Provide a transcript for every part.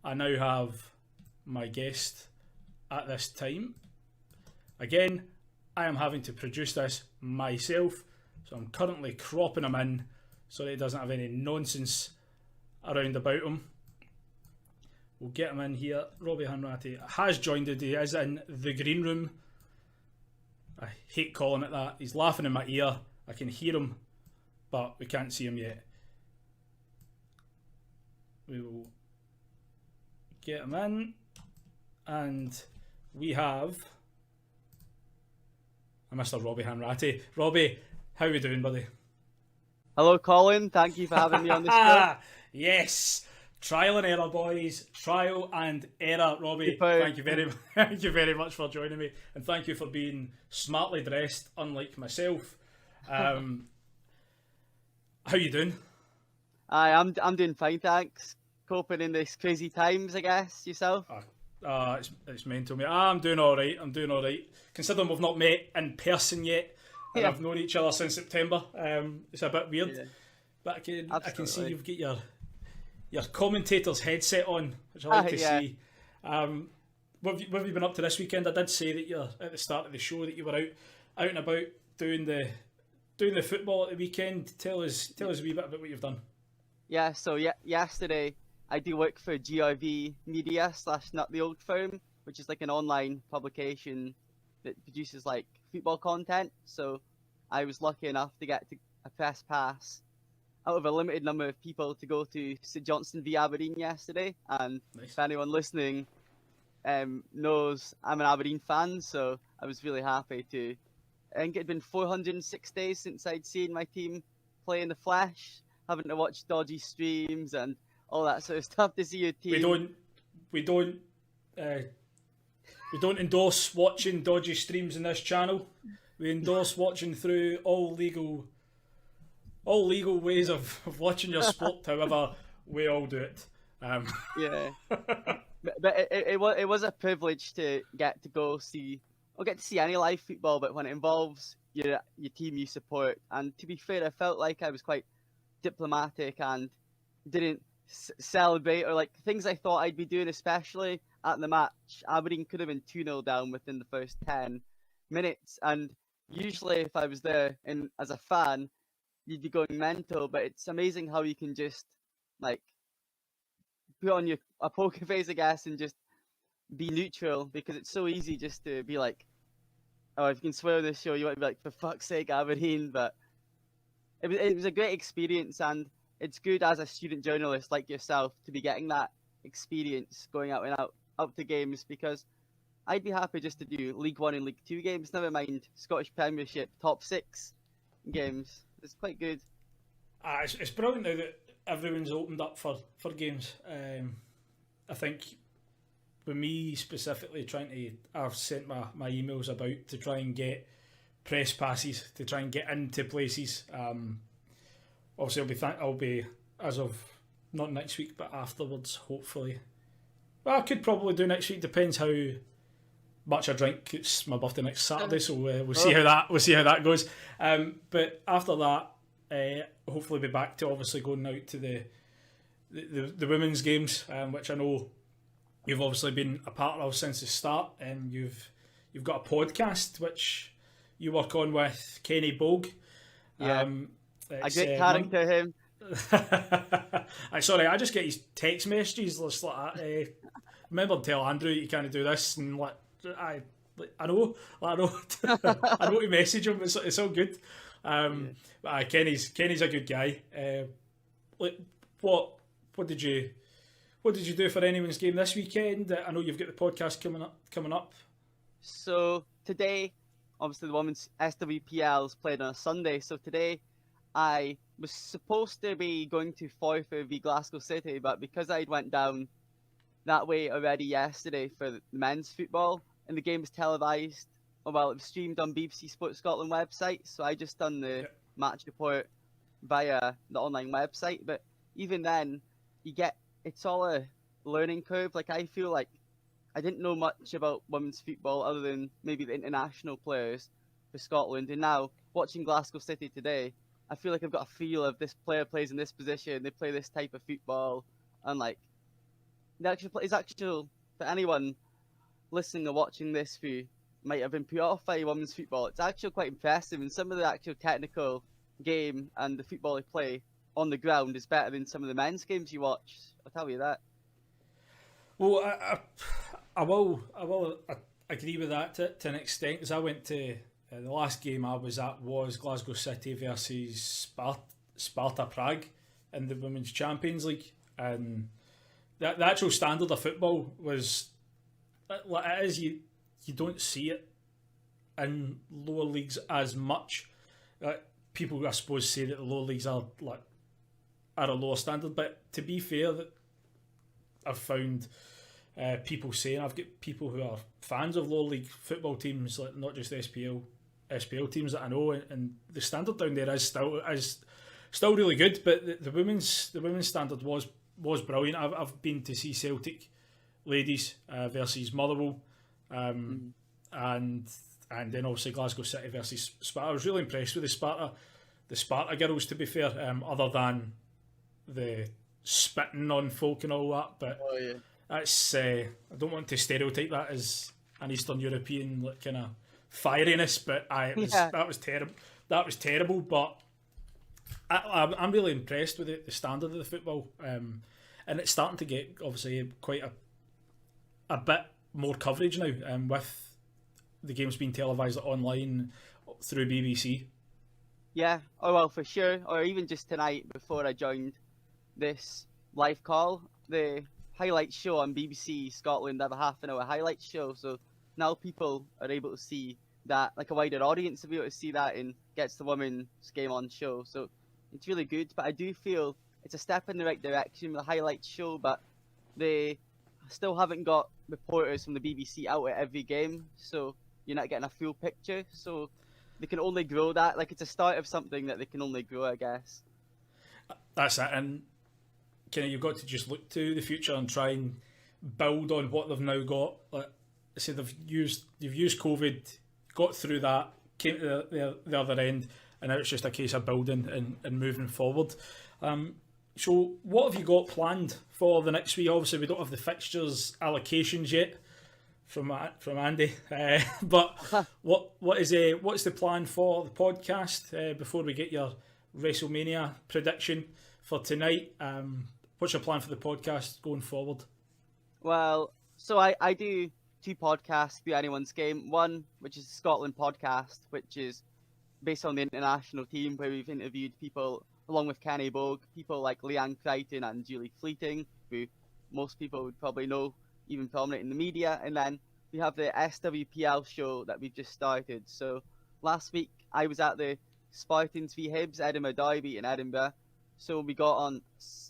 I now have my guest at this time. Again, I am having to produce this myself, so I'm currently cropping him in so that he doesn't have any nonsense around about him. We'll get him in here. Robbie Hanratty has joined us. He is in the green room. I hate calling it that. He's laughing in my ear. I can hear him, but we can't see him yet. We will get him in, and we have Mr. Robbie Hanratty. Robbie, how are we doing, buddy? Hello, Colin. Thank you for having me on the show. Yes, trial and error, boys. Trial and error, Robbie. Thank you very much for joining me, and thank you for being smartly dressed, unlike myself. How you doing? I'm doing fine, thanks. Coping in these crazy times, I guess. Yourself? It's mental, mate. I'm doing all right. Considering we've not met in person yet, and I've known each other since September. It's a bit weird, but I can see you've got your commentator's headset on, which I like to see. What have you been up to this weekend? I did say that you're at the start of the show that you were out and about doing the football at the weekend. Tell us a wee bit about what you've done. Yeah. So yesterday I do work for GRV Media / Not the Old Firm, which is like an online publication that produces like football content. So I was lucky enough to get a press pass out of a limited number of people to go to St Johnstone v Aberdeen yesterday. And Nice. If anyone listening knows, I'm an Aberdeen fan, so I was really happy to. I think it had been 406 days since I'd seen my team play in the flesh, having to watch dodgy streams and all that sort of stuff to see your team. We don't endorse watching dodgy streams in this channel. We endorse watching through all legal ways of watching your sport. However, we all do it. Yeah, but it was a privilege to get to go see. I'll get to see any live football, but when it involves your team you support, and to be fair, I felt like I was quite diplomatic and didn't celebrate or like things I thought I'd be doing, especially at the match. Aberdeen could have been 2-0 down within the first 10 minutes, and usually if I was there and as a fan, you'd be going mental. But it's amazing how you can just like put on a poker face, I guess, and just be neutral, because it's so easy just to be like, oh, if you can swear on this show, you want to be like, for fuck's sake, Aberdeen. But it was a great experience, and it's good as a student journalist like yourself to be getting that experience going out and out to games, because I'd be happy just to do League 1 and League 2 games, never mind Scottish Premiership top 6 games. It's quite good. It's brilliant now that everyone's opened up for games. I think with me specifically I've sent my emails about to try and get press passes to try and get into places. Obviously, I'll be as of not next week, but afterwards, hopefully. Well, I could probably do next week. Depends how much I drink. It's my birthday next Saturday, so we'll see how that goes. But after that, hopefully be back to obviously going out to the women's games, which I know you've obviously been a part of since the start. You've got a podcast which you work on with Kenny Bogue. Yeah. A great character, him. Sorry, I just get his text messages just like that. Remember to tell Andrew you can't do this, and I know to message him. It's all good. But Kenny's a good guy. What did you do for anyone's game this weekend? I know you've got the podcast coming up. So today, obviously the women's SWPL's played on a Sunday. So today, I was supposed to be going to Forfar v Glasgow City, but because I'd went down that way already yesterday for the men's football, and the game was televised, it was streamed on BBC Sports Scotland website, so I just done the match report via the online website. But even then, it's all a learning curve. Like, I feel like I didn't know much about women's football other than maybe the international players for Scotland, and now watching Glasgow City today, I feel like I've got a feel of this player plays in this position, they play this type of football, and like the actual is actual for anyone listening or watching this who might have been put off by women's football. It's actually quite impressive, and some of the actual technical game and the football they play on the ground is better than some of the men's games you watch. I'll tell you that. Well, I agree with that to an extent, because I went to the last game I was at was Glasgow City versus Sparta Prague in the Women's Champions League, and the actual standard of football was, it is, you don't see it in lower leagues as much. People, I suppose, say that the lower leagues are a lower standard, but to be fair, that I've found people saying, I've got people who are fans of lower league football teams, like not just SPL teams that I know, and the standard down there is still really good. But the women's standard was brilliant. I've been to see Celtic ladies versus Motherwell, and then obviously Glasgow City versus Sparta. I was really impressed with the Sparta girls, to be fair, other than the spitting on folk and all that. But that's I don't want to stereotype that as an Eastern European kind of fieriness, but that was terrible. That was terrible. But I'm really impressed with the standard of the football, and it's starting to get obviously quite a bit more coverage now, with the games being televised online through BBC. Yeah, oh well, for sure. Or even just tonight, before I joined this live call, the highlight show on BBC Scotland have a half an hour highlight show, so now people are able to see that, like a wider audience will be able to see that, and gets the women's game on show. So it's really good, but I do feel it's a step in the right direction with the highlight show, but they still haven't got reporters from the BBC out at every game, so you're not getting a full picture. So they can only grow that. Like, it's a start of something that they can only grow, I guess. That's it, and kind of you've got to just look to the future and try and build on what they've now got. Like I said, they've used COVID, got through that, came to the other end, and now it's just a case of building and moving forward. So what have you got planned for the next week? Obviously, we don't have the fixtures allocations yet from Andy, but what's the plan for the podcast before we get your WrestleMania prediction for tonight? What's your plan for the podcast going forward? Well, so I do two podcasts through Anyone's Game. One, which is the Scotland podcast, which is based on the international team, where we've interviewed people along with Kenny Bogue, people like Leanne Crichton and Julie Fleeting, who most people would probably know, even prominent in the media. And then we have the SWPL show that we've just started. So last week I was at the Spartans v Hibs Edinburgh Derby in Edinburgh. So we got on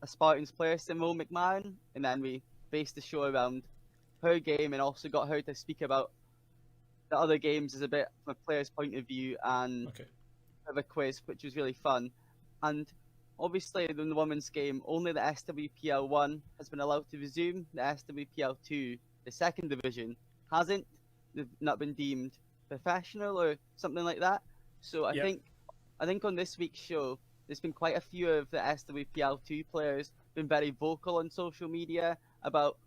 a Spartans player, Simone McMahon, and then we based the show around her game, and also got her to speak about the other games as a bit from a player's point of view, and have a quiz, which was really fun. And obviously in the women's game, only the SWPL 1 has been allowed to resume. The SWPL 2, the second division, hasn't. They've not been deemed professional or something like that. So I think on this week's show, there's been quite a few of the SWPL 2 players been very vocal on social media about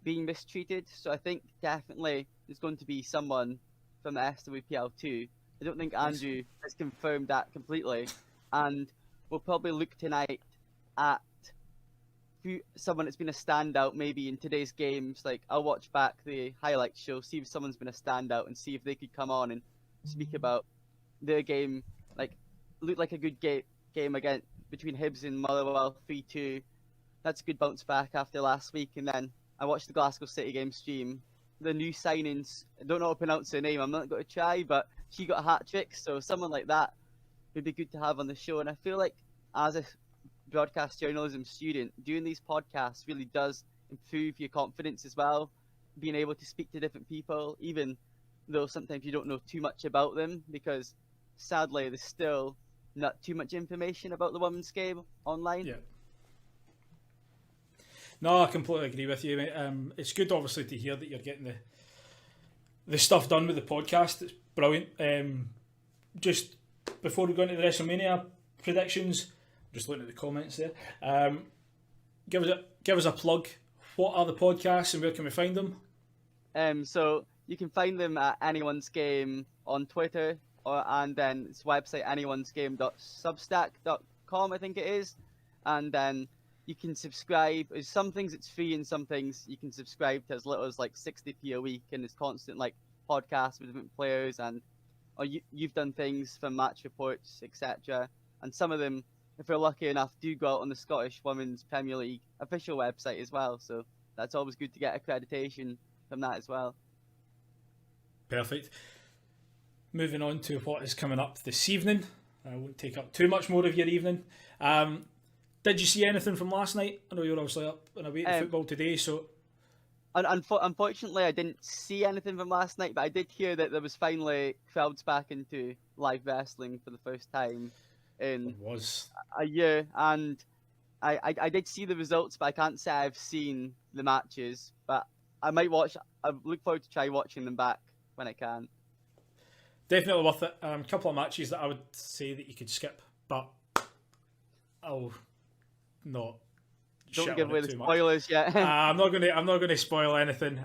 being mistreated. So I think definitely there's going to be someone from the SWPL 2. I don't think Andrew has confirmed that completely. And we'll probably look tonight at someone that's been a standout maybe in today's games. Like, I'll watch back the highlight show, see if someone's been a standout, and see if they could come on and speak about their game. Like, look like a good game again between Hibs and Motherwell 3-2. That's a good bounce back after last week. And then I watched the Glasgow City game stream. The new signings, I don't know how to pronounce her name, I'm not going to try, but she got a hat-trick, so someone like that would be good to have on the show. And I feel like as a broadcast journalism student, doing these podcasts really does improve your confidence as well, being able to speak to different people, even though sometimes you don't know too much about them, because sadly there's still not too much information about the women's game online. Yeah. No, I completely agree with you, mate. It's good, obviously, to hear that you're getting the stuff done with the podcast. It's brilliant. Just before we go into the WrestleMania predictions, just looking at the comments there. Give us a plug what are the podcasts and where can we find them? So you can find them at Anyone's Game on Twitter, and then it's website anyone'sgame.substack.com, I think it is. And then you can subscribe. Some things it's free, and some things you can subscribe to as little as like 60p a week, and there's constant like podcasts with different players, and you've done things for match reports, etc. And some of them, if we're lucky enough, do go out on the Scottish Women's Premier League official website as well. So that's always good to get accreditation from that as well. Perfect. Moving on to what is coming up this evening. I won't take up too much more of your evening. Did you see anything from last night? I know you were obviously up and away to football today, so... Unfortunately, I didn't see anything from last night, but I did hear that there was finally crowds back into live wrestling for the first time in a year, and I did see the results, but I can't say I've seen the matches, but I might watch. I look forward to try watching them back when I can. Definitely worth it. A couple of matches that I would say that you could skip, but I'll not. Don't give away the spoilers yet. I'm not going to spoil anything.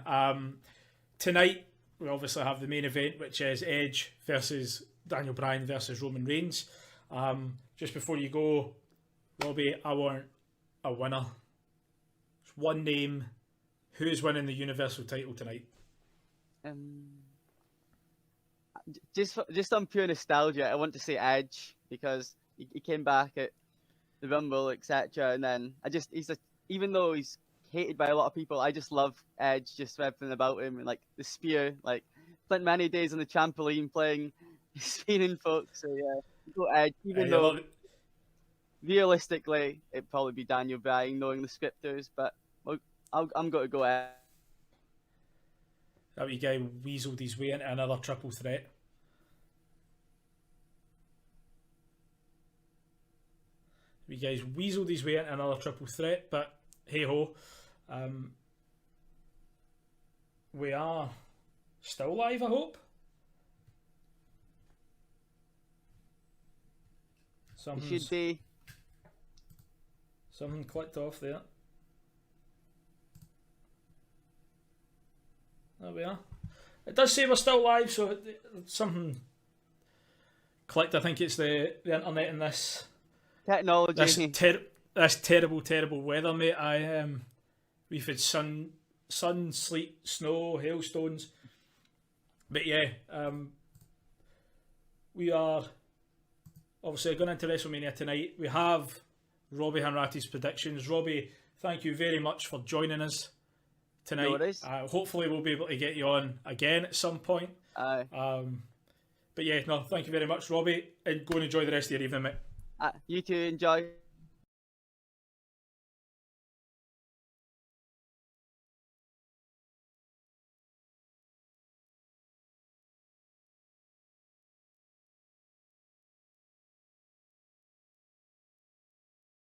Tonight we obviously have the main event, which is Edge versus Daniel Bryan versus Roman Reigns. Just before you go, Robbie, I want a winner. Just one name. Who's winning the Universal title tonight? Just on pure nostalgia, I want to say Edge, because he came back at the Rumble, etc. And then even though he's hated by a lot of people, I just love Edge, just everything about him, and like the spear, like spent many days on the trampoline playing, spinning folks. So yeah, go Edge, even though realistically it'd probably be Daniel Bryan, knowing the scripters, but I'm going to go Edge. That wee guy weaseled his way into another triple threat. You guys weaseled his way into another triple threat, but hey ho, we are still live, I hope. Should be. Something clicked off there. There we are. It does say we're still live, so something clicked. I think it's the internet in this. Technology. This terrible weather, mate. We've had sun, sleet, snow, hailstones. But yeah, we are obviously going into WrestleMania tonight. We have Robbie Hanratty's predictions. Robbie, thank you very much for joining us tonight. No worries. Hopefully we'll be able to get you on again at some point. Aye. But yeah, no, thank you very much, Robbie, and go and enjoy the rest of your evening, mate. You too, enjoy.